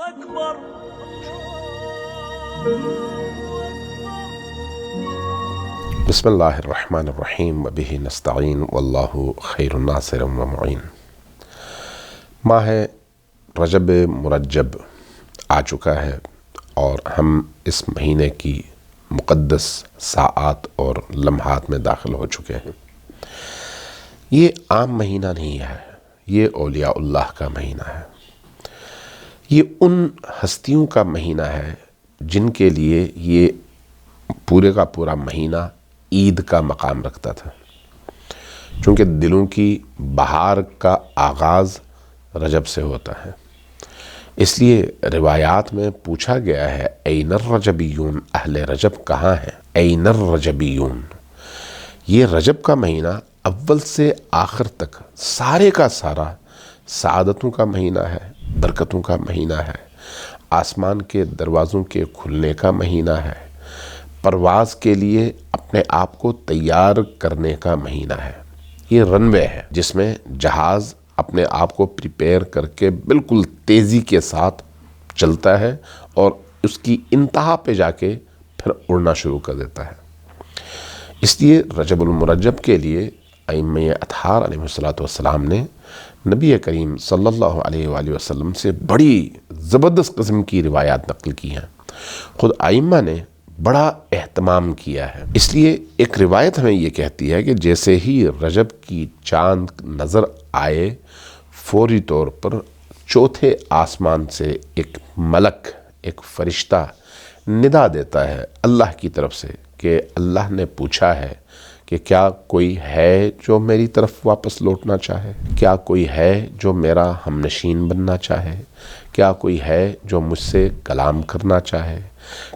أكبر. بسم اللہ الرحمن الرحیم وبہ نستعین واللہ خیر الناصر ومعین۔ ماہ رجب مرجب آ چکا ہے اور ہم اس مہینے کی مقدس ساعات اور لمحات میں داخل ہو چکے ہیں۔ یہ عام مہینہ نہیں ہے، یہ اولیاء اللہ کا مہینہ ہے۔ یہ ان ہستیوں کا مہینہ ہے جن کے لیے یہ پورے کا پورا مہینہ عید کا مقام رکھتا تھا، چونکہ دلوں کی بہار کا آغاز رجب سے ہوتا ہے۔ اس لیے روایات میں پوچھا گیا ہے این الرجبیون، اہل رجب کہاں ہیں؟ این الرجبیون، یہ رجب کا مہینہ اول سے آخر تک سارے کا سارا سعادتوں کا مہینہ ہے، برکتوں کا مہینہ ہے، آسمان کے دروازوں کے کھلنے کا مہینہ ہے، پرواز کے لیے اپنے آپ کو تیار کرنے کا مہینہ ہے۔ یہ رن وے ہے جس میں جہاز اپنے آپ کو پریپیئر کر کے بالکل تیزی کے ساتھ چلتا ہے اور اس کی انتہا پہ جا کے پھر اڑنا شروع کر دیتا ہے۔ اس لیے رجب المرجب کے لیے ائمہ اطہار علیہ السلام نے نبی کریم صلی اللہ علیہ وآلہ وسلم سے بڑی زبردست قسم کی روایات نقل کی ہیں۔ خود ائمہ نے بڑا اہتمام کیا ہے۔ اس لیے ایک روایت ہمیں یہ کہتی ہے کہ جیسے ہی رجب کی چاند نظر آئے، فوری طور پر چوتھے آسمان سے ایک ملک، ایک فرشتہ ندا دیتا ہے اللہ کی طرف سے کہ اللہ نے پوچھا ہے کہ کیا کوئی ہے جو میری طرف واپس لوٹنا چاہے؟ کیا کوئی ہے جو میرا ہمنشین بننا چاہے؟ کیا کوئی ہے جو مجھ سے کلام کرنا چاہے؟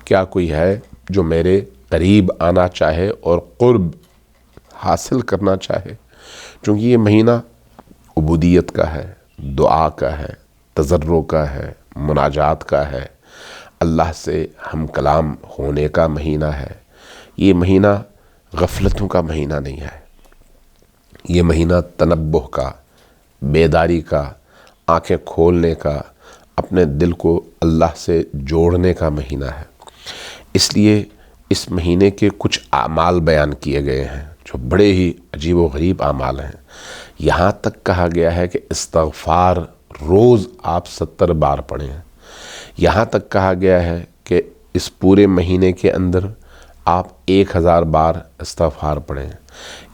کیا کوئی ہے جو میرے قریب آنا چاہے اور قرب حاصل کرنا چاہے؟ چونکہ یہ مہینہ عبودیت کا ہے، دعا کا ہے، تضرع کا ہے، مناجات کا ہے، اللہ سے ہم کلام ہونے کا مہینہ ہے۔ یہ مہینہ غفلتوں کا مہینہ نہیں ہے، یہ مہینہ تنبہ کا، بیداری کا، آنکھیں کھولنے کا، اپنے دل کو اللہ سے جوڑنے کا مہینہ ہے۔ اس لیے اس مہینے کے کچھ اعمال بیان کیے گئے ہیں جو بڑے ہی عجیب و غریب اعمال ہیں۔ یہاں تک کہا گیا ہے کہ استغفار روز آپ 70 بار پڑھیں۔ یہاں تک کہا گیا ہے کہ اس پورے مہینے کے اندر آپ 1000 بار استغفار پڑھیں۔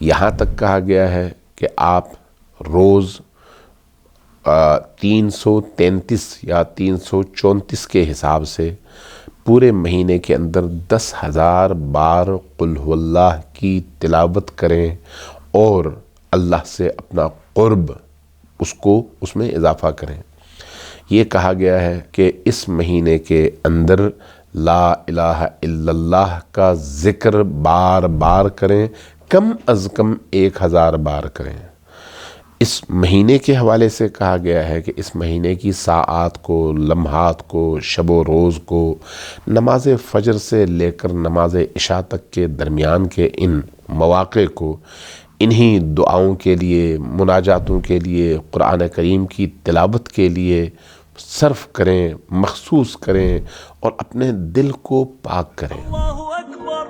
یہاں تک کہا گیا ہے کہ آپ روز 333 یا 334 کے حساب سے پورے مہینے کے اندر 10,000 بار قل هو اللہ کی تلاوت کریں اور اللہ سے اپنا قرب اس میں اضافہ کریں۔ یہ کہا گیا ہے کہ اس مہینے کے اندر لا الہ الا اللہ کا ذکر بار بار کریں، کم از کم 1000 بار کریں۔ اس مہینے کے حوالے سے کہا گیا ہے کہ اس مہینے کی ساعات کو، لمحات کو، شب و روز کو، نماز فجر سے لے کر نماز عشاء تک کے درمیان کے ان مواقع کو انہی دعاؤں کے لیے، مناجاتوں کے لیے، قرآن کریم کی تلاوت کے لیے صرف کریں، مخصوص کریں اور اپنے دل کو پاک کریں۔ الله أكبر.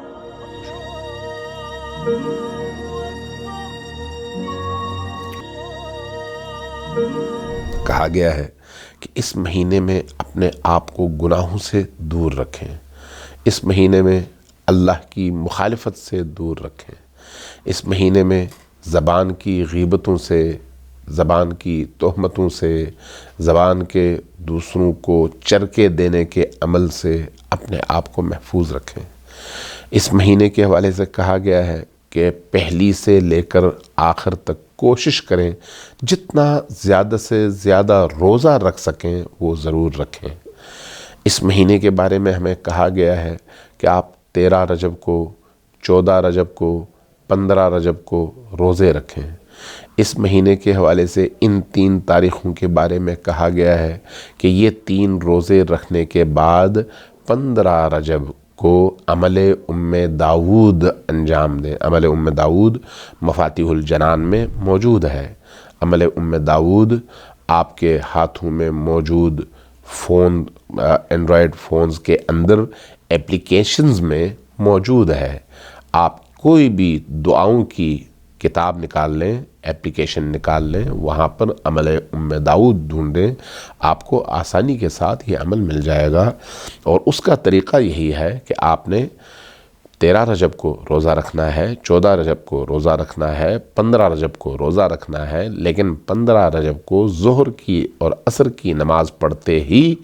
کہا گیا ہے کہ اس مہینے میں اپنے آپ کو گناہوں سے دور رکھیں، اس مہینے میں اللہ کی مخالفت سے دور رکھیں، اس مہینے میں زبان کی غیبتوں سے، زبان کی تہمتوں سے، زبان کے دوسروں کو چرکے دینے کے عمل سے اپنے آپ کو محفوظ رکھیں۔ اس مہینے کے حوالے سے کہا گیا ہے کہ پہلی سے لے کر آخر تک کوشش کریں جتنا زیادہ سے زیادہ روزہ رکھ سکیں وہ ضرور رکھیں۔ اس مہینے کے بارے میں ہمیں کہا گیا ہے کہ آپ 13 رجب کو، 14 رجب کو، 15 رجب کو روزے رکھیں۔ اس مہینے کے حوالے سے ان 3 تاریخوں کے بارے میں کہا گیا ہے کہ یہ 3 روزے رکھنے کے بعد 15 رجب کو عمل داود انجام دیں۔ عمل داود مفاتیح الجنان میں موجود ہے۔ عمل داود آپ کے ہاتھوں میں موجود اینڈرائڈ فونز کے اندر اپلیکیشنز میں موجود ہے۔ آپ کوئی بھی دعاؤں کی کتاب نکال لیں، اپلیکیشن نکال لیں، وہاں پر عمل ام داؤد ڈھونڈیں، آپ کو آسانی کے ساتھ یہ عمل مل جائے گا۔ اور اس کا طریقہ یہی ہے کہ آپ نے 13 رجب کو روزہ رکھنا ہے، 14 رجب کو روزہ رکھنا ہے، 15 رجب کو روزہ رکھنا ہے، لیکن 15 رجب کو ظہر کی اور عصر کی نماز پڑھتے ہی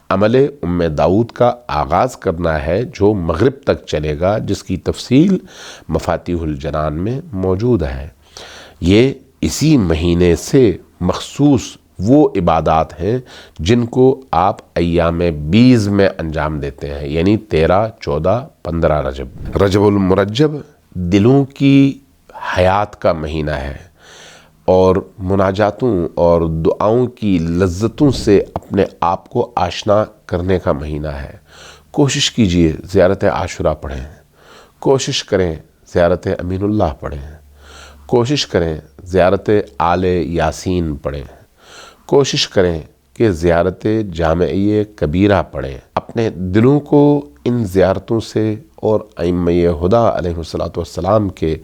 عمل ام داؤد کا آغاز کرنا ہے، جو مغرب تک چلے گا، جس کی تفصیل مفاتیح الجنان میں موجود ہے۔ یہ اسی مہینے سے مخصوص وہ عبادات ہیں جن کو آپ ایام 20 میں انجام دیتے ہیں، یعنی 13، 14، 15 رجب۔ رجب المرجب دلوں کی حیات کا مہینہ ہے اور مناجاتوں اور دعاؤں کی لذتوں سے اپنے آپ کو آشنا کرنے کا مہینہ ہے۔ کوشش کیجئے زیارت عاشوراء پڑھیں، کوشش کریں زیارت امین اللہ پڑھیں، کوشش کریں زیارت آل یاسین پڑھیں، کوشش کریں کہ زیارت جامعہ کبیرہ پڑھیں۔ اپنے دلوں کو ان زیارتوں سے اور ائمہ ہدیٰ علیہ السلام کے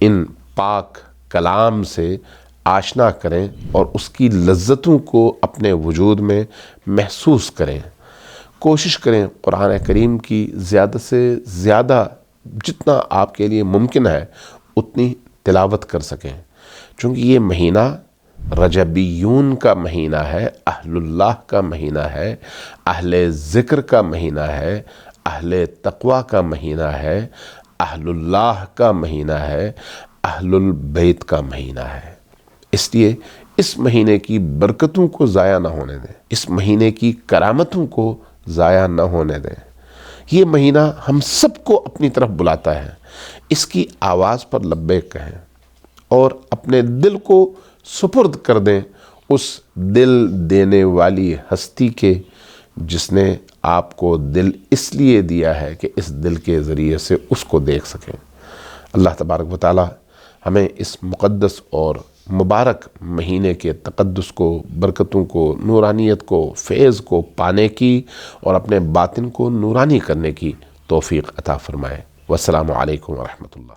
ان پاک کلام سے آشنا کریں اور اس کی لذتوں کو اپنے وجود میں محسوس کریں۔ کوشش کریں قرآن کریم کی زیادہ سے زیادہ جتنا آپ کے لیے ممکن ہے اتنی تلاوت کر سکیں، چونکہ یہ مہینہ رجبیون کا مہینہ ہے، اہل اللہ کا مہینہ ہے، اہل ذکر کا مہینہ ہے، اہل تقوی کا مہینہ ہے، اہل اللہ کا مہینہ ہے، اہل البیت کا مہینہ ہے۔ اس لیے اس مہینے کی برکتوں کو ضائع نہ ہونے دیں، اس مہینے کی کرامتوں کو ضائع نہ ہونے دیں۔ یہ مہینہ ہم سب کو اپنی طرف بلاتا ہے، اس کی آواز پر لبیک کہیں اور اپنے دل کو سپرد کر دیں اس دل دینے والی ہستی کے، جس نے آپ کو دل اس لیے دیا ہے کہ اس دل کے ذریعے سے اس کو دیکھ سکیں۔ اللہ تبارک و تعالی ہمیں اس مقدس اور مبارک مہینے کے تقدس کو، برکتوں کو، نورانیت کو، فیض کو پانے کی اور اپنے باطن کو نورانی کرنے کی توفیق عطا فرمائے۔ والسلام علیکم ورحمۃ اللہ۔